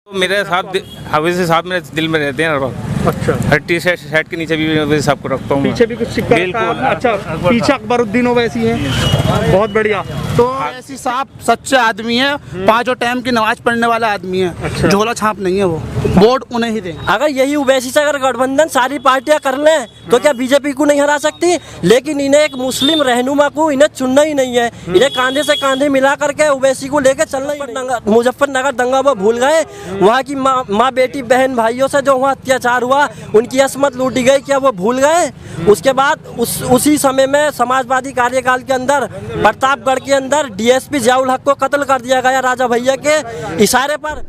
मेरे साथ ओवैसी साहब मेरे दिल में रहते हैं हर वक्त। अच्छा, हर टी शर्ट के नीचे भी ओवैसी साहब को रखता हूँ। पीछे भी कुछ सिक्का रखा है? अच्छा, पीछे अकबरुद्दीन ओवैसी है, बहुत बढ़िया। तो ओवैसी साहब सच्चे आदमी है, 5 टाइम की नमाज पढ़ने वाला आदमी है। अच्छा। झोला छाप नहीं है वो, वोट उन्हें ही दें। अगर यही ओवैसी से अगर गठबंधन सारी पार्टियां कर लें तो क्या बीजेपी को नहीं हरा सकती? लेकिन इन्हें एक मुस्लिम रहनुमा को इन्हें चुनना ही नहीं है। इन्हें कांधे से कांधे मिला करके ओवैसी को लेकर चलना ही। मुजफ्फरनगर दंगा वो भूल गए, वहाँ की माँ बेटी बहन भाइयों से जो वहाँ अत्याचार हुआ, उनकी असमत लूटी गई, क्या वो भूल गए? उसके बाद उसी समय में समाजवादी कार्यकाल के अंदर प्रतापगढ़ के अंदर डीएसपी जियाउल हक को कत्ल कर दिया गया राजा भैया के इशारे पर।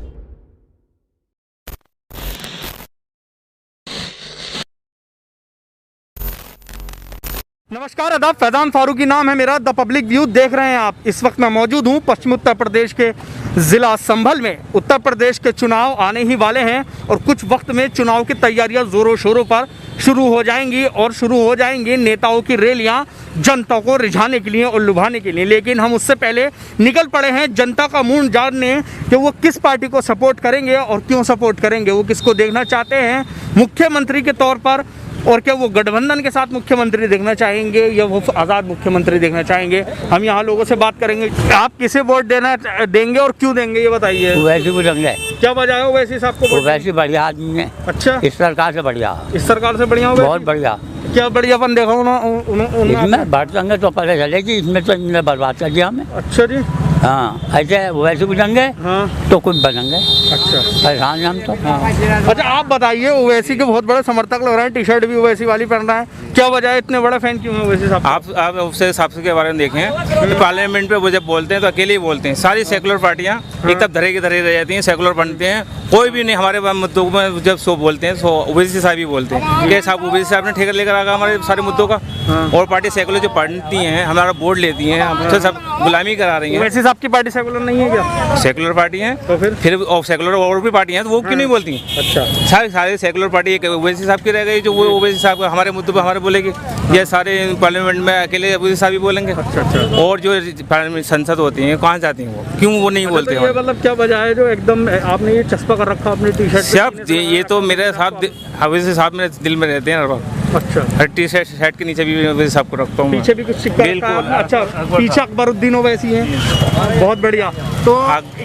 नमस्कार, आदाब, फैजान फारूकी नाम है मेरा। द पब्लिक व्यू देख रहे हैं आप। इस वक्त मैं मौजूद हूँ पश्चिमी उत्तर प्रदेश के ज़िला संभल में। उत्तर प्रदेश के चुनाव आने ही वाले हैं और कुछ वक्त में चुनाव की तैयारियां ज़ोरों शोरों पर शुरू हो जाएंगी और शुरू हो जाएंगी नेताओं की रैलियां जनता को रिझाने के लिए और लुभाने के लिए। लेकिन हम उससे पहले निकल पड़े हैं जनता का मूड जानने कि वो किस पार्टी को सपोर्ट करेंगे और क्यों सपोर्ट करेंगे, वो किसको देखना चाहते हैं मुख्यमंत्री के तौर पर, और क्या वो गठबंधन के साथ मुख्यमंत्री देखना चाहेंगे या वो आज़ाद मुख्यमंत्री देखना चाहेंगे। हम यहाँ लोगों से बात करेंगे। आप किसे वोट देंगे और क्यों देंगे, ये बताइए। ओवैसी को देंगे। क्या वजह है ओवैसी साहब को? ओवैसी बढ़िया आदमी है। अच्छा, इस सरकार से बढ़िया। इस सरकार से बढ़िया? बहुत बढ़िया। क्या बढ़ियापन देखा उन्होंने? इसमें बढ़ेंगे तो पता चलेगी, इसमें तो इन्होंने बर्बाद कर दिया हमें। अच्छा जी। हाँ, ऐसे ओवैसी को देंगे तो कुछ बनेंगे। अच्छा, परेशान हैं हम तो। अच्छा, आप बताइए, ओवैसी के बहुत बड़े समर्थक लग रहे हैं, टी शर्ट भी ओवैसी वाली पहन रहा है, क्या वजह है, इतने बड़े फैन क्यों हैं ओवैसी साहब? आप ओवैसी साहब के बारे में देखें, पार्लियामेंट पे वो जब बोलते हैं तो अकेले ही बोलते हैं। सारी सेकुलर पार्टियां एक तब धरे की धरे रह जाती हैं, सेकुलर बनते हैं, कोई भी नहीं हमारे मुद्दों में जब सो बोलते हैं, सो ओवैसी साहब ही बोलते हैं कि साहब ओवैसी साहब ने ठेका लेकर आगा हमारे सारे मुद्दों का। और पार्टी सेकुलर जो पढ़ती हैं, हमारा बोर्ड लेती हैं, हमसे सब गुलामी करा रही हैं। ओवैसी साहब की पार्टी सेकुलर नहीं है क्या? सेकुलर पार्टी हैं तो फिर सेकुलर और भी पार्टी हैं, तो वो क्यों नहीं बोलती? अच्छा, सारी सेकुलर पार्टी एक ओवैसी साहब की रह गई जो वो ओवैसी साहब हमारे मुद्दों पर हमारे बोलेगी। ये सारे पार्लियामेंट में अकेले ओवैसी साहब ही बोलेंगे। अच्छा। और जो पार्लियामेंट संसद होती है कहाँ जाती हैं वो, क्यों वो नहीं बोलते? ये मतलब क्या वजह है जो एकदम आपने ये चस्पा कर रखा अपनी टी शर्ट? साहब ये तो मेरे साथ ओवैसी साहब मेरे दिल में रहते हैं हर वक्त। अच्छा, हर टी शर्ट के नीचे भी ओवैसी साहब को रखता हूँ। पीछे भी कुछ सिक्का रखा है? अच्छा, पीछे अकबरुद्दीन ओवैसी है, बहुत बढ़िया। तो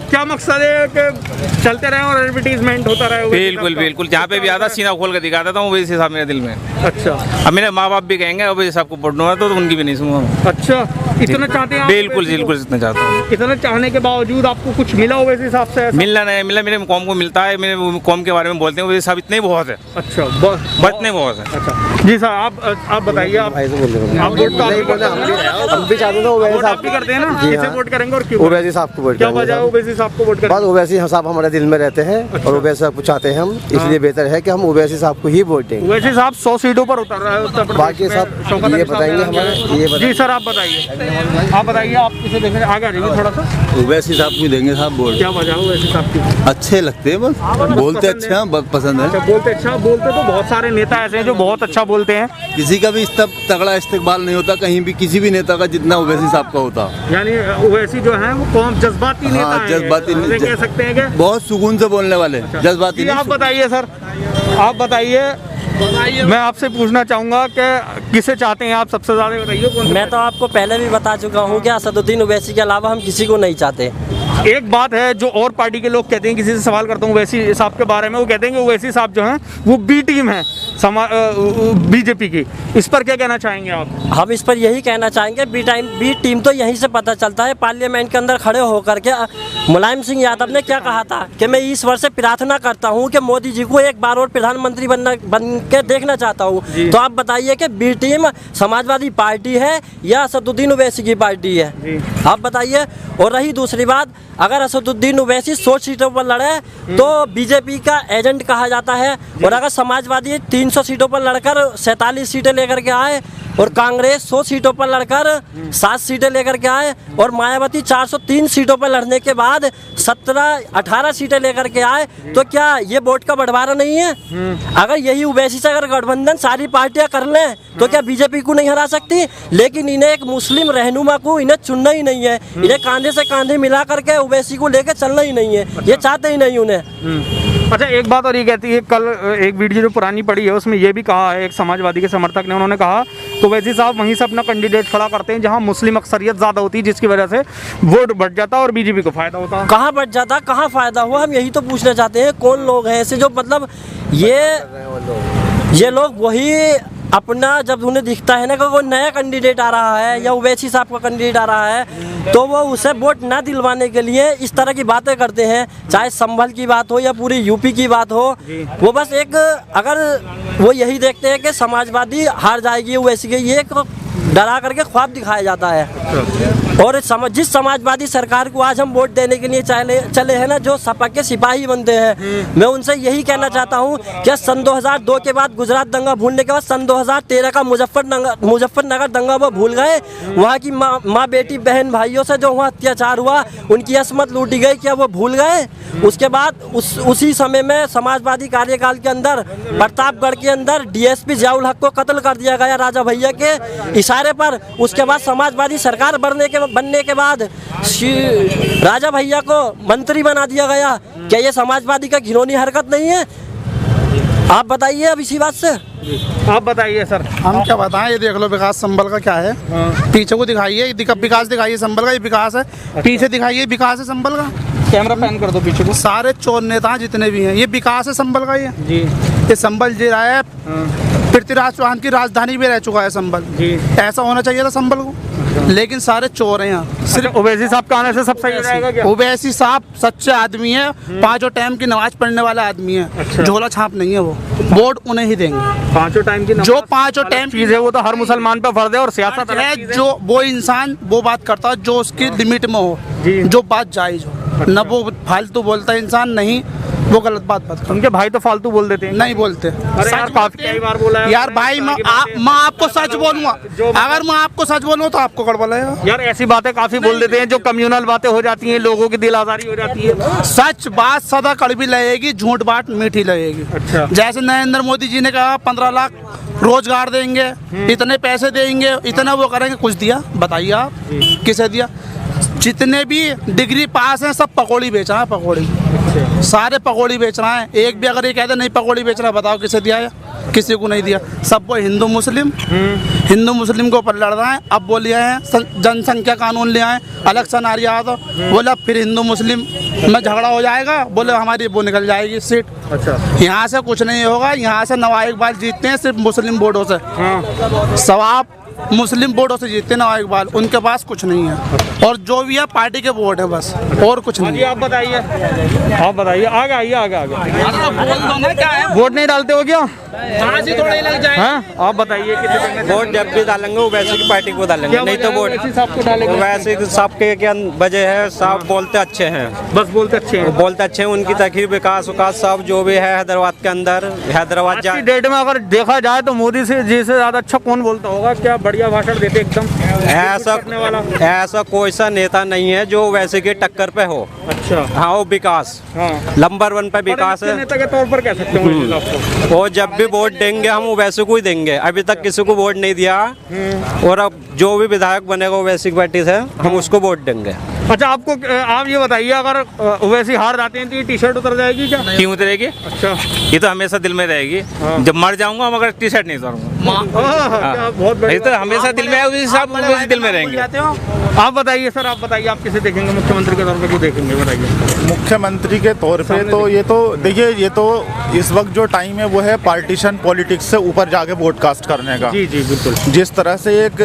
क्या मकसद है कि चलते रहे और एडवर्टीजमेंट होता रहे? बिल्कुल बिल्कुल, जहाँ पे भी आता सीना खोल कर दिखाता था ओवैसी साहब मेरे दिल में। अच्छा, अब मेरे माँ बाप भी कहेंगे ओवैसी साहब को वोट दूंगा तो उनकी भी नहीं सुनूंगा। अच्छा, इतना चाहते हैं? बिल्कुल बिल्कुल, इतना चाहता हूँ। इतना चाहने के बावजूद आपको कुछ मिला ओवैसी साहब से? मिलना नहीं मिला, मेरे कौम को मिलता है, मेरे कौम के बारे में बोलते हैं ओवैसी साहब इतने बहुत है। अच्छा, इतने बहुत है। अच्छा जी सर, आप बताइए। आप वोट हम भी चाहते थे ओवैसी साहब भी करते हैं ना? किसे वोट करेंगे और क्यों? ओवैसी साहब को वोट क्या वजह है ओवैसी साहब को वोट करने? बस ओवैसी साहब हमारे दिल में रहते हैं। अच्छा। और ओवैसी साहब को चाहते हैं हम, इसलिए बेहतर है कि हम ओवैसी साहब को ही वोट देंगे। ओवैसी साहब 100 सीटों पर उतर रहा है उत्तर प्रदेश बाकी में। सब ये बताएंगे हमारे। जी सर, आप बताइए आप किसे देखेंगे? आगे आ जाइए थोड़ा सा। ओवैसी साहब को देंगे साहब वोट। क्या वजह है ओवैसी साहब की? अच्छे लगते हैं, बस बोलते अच्छे हैं, बहुत पसंद है। बोलते तो बहुत सारे नेता ऐसे हैं जो बहुत अच्छा बोलते हैं। किसी का भी इतना तगड़ा इस्तेमाल नहीं होता कहीं भी, किसी भी नेता का जितना ओवैसी साहब का होता। यानी ओवैसी जो है वो कौम जज्बाती नेता है, जज्बाती कह सकते हैं कि बहुत सुकून से बोलने वाले, जज्बाती। आप बताइए सर, आप बताइए। मैं आपसे पूछना चाहूँगा कि किसे चाहते हैं आप सबसे ज़्यादा, बताइए। मैं तो आपको पहले भी बता चुका हूँ कि असदुद्दीन ओवैसी के अलावा हम किसी को नहीं चाहते। एक बात है जो और पार्टी के लोग कहते हैं, किसी से सवाल करता हूँ ओवैसी साहब के बारे में, वो कहते हैं कि ओवैसी साहब जो हैं वो बी टीम है बीजेपी की। इस पर क्या कहना चाहेंगे आप? हम इस पर यही कहना चाहेंगे, बी टीम तो यहीं से पता चलता है। पार्लियामेंट के अंदर खड़े होकर के मुलायम सिंह यादव ने क्या कहा था कि मैं इस वर्ष से प्रार्थना करता हूं कि मोदी जी को एक बार और प्रधानमंत्री बन के देखना चाहता हूं। तो आप बताइए कि बी टीम समाजवादी पार्टी है या असदुद्दीन ओवैसी की पार्टी है? आप बताइए। और रही दूसरी बात, अगर असदुद्दीन ओवैसी 100 सीटों पर लड़े तो बीजेपी का एजेंट कहा जाता है, और अगर समाजवादी 300 सीटों पर लड़कर 47 सीटें लेकर के आए और कांग्रेस 100 सीटों पर लड़कर 7 सीटें लेकर के आए और मायावती 403 सीटों पर लड़ने के बाद 17-18 सीटें लेकर के आए, तो क्या ये वोट का बंटवारा नहीं है? अगर यही ओवैसी से अगर गठबंधन सारी पार्टियां कर लें तो क्या बीजेपी को नहीं हरा सकती? लेकिन इन्हें एक मुस्लिम रहनुमा को इन्हें चुनना ही नहीं है, इन्हें कांधे से कांधे मिला करके ओवैसी को लेकर चलना ही नहीं है, ये चाहते ही नहीं उन्हें। अच्छा, एक बात और ये कहती है, कल एक वीडियो जो पुरानी पड़ी है उसमें ये भी कहा है एक समाजवादी के समर्थक ने, उन्होंने कहा तो ओवैसी साहब वहीं से अपना कैंडिडेट खड़ा करते हैं जहां मुस्लिम अक्सरियत ज़्यादा होती है, जिसकी वजह से वोट बढ़ जाता और बीजेपी को फायदा होता। कहाँ बढ़ जाता, कहाँ फायदा हुआ, हम यही तो पूछना चाहते हैं। कौन लोग हैं ऐसे जो मतलब ये लोग वही अपना जब उन्हें दिखता है ना कि कोई नया कैंडिडेट आ रहा है या ओवैसी साहब का कैंडिडेट आ रहा है तो वो उसे वोट ना दिलवाने के लिए इस तरह की बातें करते हैं, चाहे संभल की बात हो या पूरी यूपी की बात हो। वो बस एक अगर वो यही देखते हैं कि समाजवादी हार जाएगी ओवैसी के, ये एक डरा करके ख्वाब दिखाया जाता है। और जिस समाजवादी सरकार को आज हम वोट देने के लिए चले हैं ना, जो सपा के सिपाही बनते हैं, मैं उनसे यही कहना चाहता हूँ कि सन 2002 के बाद गुजरात दंगा भूलने के बाद सन 2013 का मुजफ्फरनगर दंगा वो भूल गए। वहाँ की माँ बेटी बहन भाइयों से जो वहाँ अत्याचार हुआ, उनकी असमत लूटी गई, क्या वो भूल गए? उसके बाद उसी समय में समाजवादी कार्यकाल के अंदर प्रतापगढ़ के अंदर डीएसपी जियाउल हक को कत्ल कर दिया गया राजा भैया के इशारे पर। उसके बाद समाजवादी सरकार बनने के बाद राजा भैया को मंत्री बना दिया गया। क्या ये समाजवादी का घिनौनी हरकत नहीं है? आप बताइए अब इसी बात से। आप बताइए सर। हम क्या बताएं, ये देख लो विकास संबल का क्या है। पीछे को दिखाइए, विकास दिखाइए संबल का, ये विकास है। पीछे दिखाइए, विकास है संबल का। कैमरा पैन कर दो पीछे को। सारे चोर नेता जितने भी हैं, ये विकास है संबल का। ये संबल जी रहा है, पृथ्वीराज चौहान की राजधानी भी रह चुका है संबल। ऐसा होना चाहिए था संबल को, लेकिन सारे चोर हैं यहाँ। सिर्फ ओवैसी साहब का आने से सब सही रहेगा क्या? ओवैसी साहब सच्चे आदमी है, 5 टाइम की नमाज पढ़ने वाला आदमी है। अच्छा। झोला छाप नहीं है वो, वोट उन्हें ही देंगे। 5 टाइम की जो 5 टाइम चीज है वो तो हर मुसलमान पे फर्ज है, और सियासत है जो वो इंसान वो बात करता है जो उसकी लिमिट में हो, जो बात जायज हो। न वो फालतू बोलता है इंसान, नहीं वो गलत बात करता। उनके भाई तो फालतू बोल देते हैं। नहीं बोलते। अरे यार काफी कई बार बोला है यार भाई, मैं आपको सच बोलूंगा, अगर मैं आपको सच बोलूँ तो आपको गड़बड़ लगेगा। यार ऐसी बातें काफी बोल देते हैं जो कम्युनल बातें हो जाती हैं, लोगों की दिल आजारी हो जाती है। सच बात सदा कड़वी लगेगी, झूठ बात मीठी लगेगी। अच्छा। जैसे नरेंद्र मोदी जी ने कहा 15 लाख रोजगार देंगे, इतने पैसे देंगे, इतना वो करेंगे, कुछ दिया? बताइए आप, किसे दिया? जितने भी डिग्री पास हैं सब पकौड़ी बेच रहा है, पकौड़ी। सारे पकौड़ी बेच रहा है। एक भी अगर ये कहते नहीं पकौड़ी बेच रहा, बताओ किसे दिया है? किसी को नहीं दिया। सबको हिंदू मुस्लिम के ऊपर लड़ रहा है। अब वो लिया है जनसंख्या कानून ले आए, इलेक्शन आ रहा तो बोला फिर हिंदू मुस्लिम में झगड़ा हो जाएगा, बोले हमारी वो निकल जाएगी सीट। अच्छा। यहाँ से कुछ नहीं होगा, यहाँ से नवाब इकबाल जीतते हैं सिर्फ मुस्लिम वोटों से। सवाब मुस्लिम वोटों से जीतते नवाब इकबाल, उनके पास कुछ नहीं है। और जो भी है पार्टी के वोट है बस, और कुछ नहीं। आप बताइए, आगे आइए। वोट नहीं डालते हो क्या? आप बताइए। वोट जब भी डालेंगे ओवैसी की पार्टी को डालेंगे, नहीं तो वोट ओवैसी सबके क्या वजह है? सब बोलते अच्छे हैं, बस बोलते अच्छे हैं, बोलते अच्छे हैं। उनकी तकरीर विकास सब जो भी है हैदराबाद के अंदर, हैदराबाद आज की डेट में अगर देखा जाए तो मोदी से जी से ज्यादा अच्छा कौन बोलता होगा? क्या बढ़िया भाषण देते एकदम। ऐसा कोई सा नेता नहीं है जो वैसे के टक्कर पे हो। अच्छा। हाँ, वो विकास नंबर 1 पे विकास है। नेता के तौर पर कह सकते हैं वो जब भी वोट देंगे हम वैसे को ही देंगे। अभी तक किसी को वोट नहीं दिया, और अब जो भी विधायक बनेगा ओवैसी पार्टी से हम उसको वोट देंगे। अच्छा, आप ये बताइए, अगर ओवैसी हार जाते हैं तो ये टी शर्ट उतर जाएगी क्या? क्यों उतरेगी? अच्छा। ये तो हमेशा दिल में रहेगी। जब मर जाऊंगा मगर टी शर्ट नहीं उतारूंगा। बहुत ये तो हमेशा दिल में है, उसी हिसाब उसी दिल में रहेंगे। आप बताइए सर, आप बताइए, आप किसे देखेंगे मुख्यमंत्री के तौर पे? क्यों देखेंगे बताइए? मुख्यमंत्री के तौर पे तो ये तो देखिए, ये तो इस वक्त जो टाइम है वो है पार्टीशन पॉलिटिक्स से ऊपर जाके वोट कास्ट करने का। जी बिल्कुल। जिस तरह से एक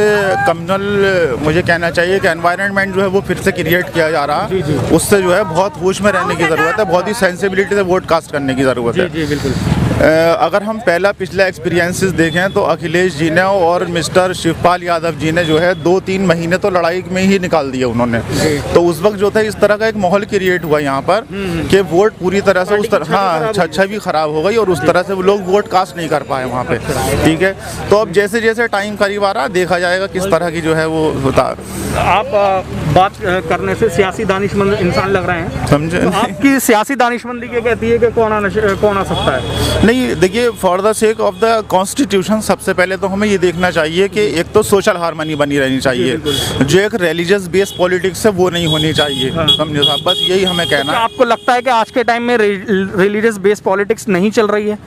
कम्युनल, मुझे कहना चाहिए कि एनवायरनमेंट जो है वो फिर से क्रिएट किया जा रहा है, उससे जो है बहुत होश में रहने की ज़रूरत है, बहुत ही सेंसिबिलिटी से वोट कास्ट करने की ज़रूरत है। जी बिल्कुल। अगर हम पहला पिछला एक्सपीरियंसेस देखें तो अखिलेश जी ने और मिस्टर शिवपाल यादव जी ने जो है 2-3 महीने तो लड़ाई में ही निकाल दिए उन्होंने। तो उस वक्त जो था इस तरह का एक माहौल क्रिएट हुआ यहाँ पर कि वोट पूरी तरह से उस तरह हाँ छवि खराब हो गई और उस तरह से वो लोग वोट कास्ट नहीं कर पाए वहाँ पे। ठीक है, तो अब जैसे जैसे टाइम करीब आ रहा देखा जाएगा किस तरह की जो है वो होता। आप बात करने से सियासी दानिशमंद इंसान लग रहे हैं, समझे? तो आपकी सियासी दानिशमंदी क्या कहती है कि कौन आ सकता है? नहीं देखिए, for the sake of the constitution सबसे पहले तो हमें ये देखना चाहिए कि एक तो सोशल हार्मनी बनी रहनी चाहिए, जो एक रिलीजियस बेस्ड पॉलिटिक्स है वो नहीं होनी चाहिए। समझे साहब, बस यही हमें कहना है। आपको लगता है कि आज के टाइम में रिलीजियस बेस्ड पॉलिटिक्स नहीं चल रही है?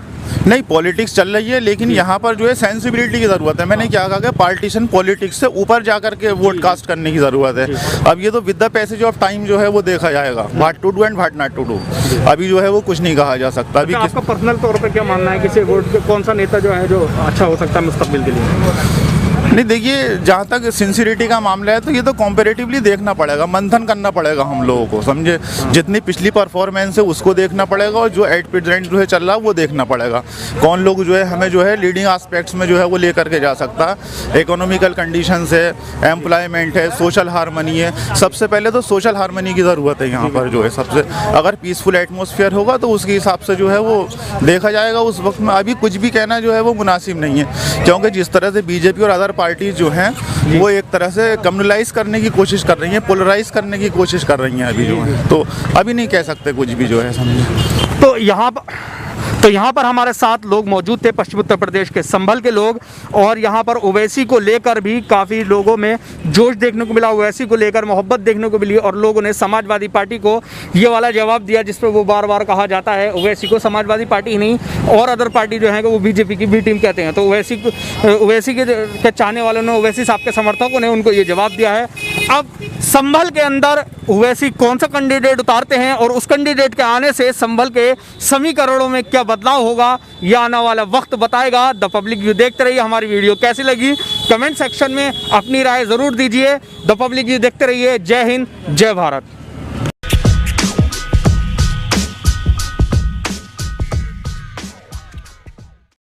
नहीं, पॉलिटिक्स चल रही है, लेकिन यहाँ पर जो है सेंसिबिलिटी की ज़रूरत है। मैंने क्या कहा कि पार्टीशन पॉलिटिक्स से ऊपर जाकर के वोट कास्ट करने की ज़रूरत है। अब ये तो with the passage of time जो है वो देखा जाएगा, what to do and what not to do. अभी जो है वो कुछ नहीं कहा जा सकता। अभी आपका पर्सनल तौर पे क्या मानना है कि वोट कौन सा नेता जो है जो अच्छा हो सकता है मुस्तकबिल के लिए? नहीं देखिए, जहाँ तक सिंसियरिटी का मामला है तो ये तो कॉम्पेरेटिवली देखना पड़ेगा, मंथन करना पड़ेगा हम लोगों को, समझे? जितनी पिछली परफॉर्मेंस है उसको देखना पड़ेगा और जो एट प्रेजेंट जो है चल रहा है वो देखना पड़ेगा। कौन लोग जो है हमें जो है लीडिंग एस्पेक्ट्स में जो है वो लेकर के जा सकता है। इकोनॉमिकल कंडीशंस है, एम्प्लॉयमेंट है, सोशल हारमनी है। सबसे पहले तो सोशल हारमनी की ज़रूरत है यहाँ पर जो है सबसे। अगर पीसफुल एटमोसफियर होगा तो उसके हिसाब से जो है वो देखा जाएगा उस वक्त में। अभी कुछ भी कहना जो है वो मुनासिब नहीं है, क्योंकि जिस तरह से बीजेपी और अदर पार्टीज जो हैं वो एक तरह से कम्युनलाइज करने की कोशिश कर रही हैं, पोलराइज करने की कोशिश कर रही हैं अभी जो है, तो अभी नहीं कह सकते कुछ भी जो है, समझे? तो यहाँ पर हमारे साथ लोग मौजूद थे, पश्चिम उत्तर प्रदेश के संभल के लोग, और यहाँ पर ओवैसी को लेकर भी काफ़ी लोगों में जोश देखने को मिला, ओवैसी को लेकर मोहब्बत देखने को मिली, और लोगों ने समाजवादी पार्टी को ये वाला जवाब दिया जिस पर वो बार बार कहा जाता है ओवैसी को समाजवादी पार्टी ही नहीं और अदर पार्टी जो है वो बीजेपी की बी टीम कहते हैं। तो ओवैसी के चाहने वालों ने, ओवैसी साहब के समर्थकों ने उनको ये जवाब दिया है। अब संभल के अंदर ओवैसी कौन सा कैंडिडेट उतारते हैं और उस कैंडिडेट के आने से संभल के समीकरणों में क्या बदलाव होगा, यह आने वाला वक्त बताएगा। द पब्लिक व्यू देखते रहिए। हमारी वीडियो कैसी लगी कमेंट सेक्शन में अपनी राय ज़रूर दीजिए। द पब्लिक व्यू देखते रहिए। जय हिंद, जय भारत।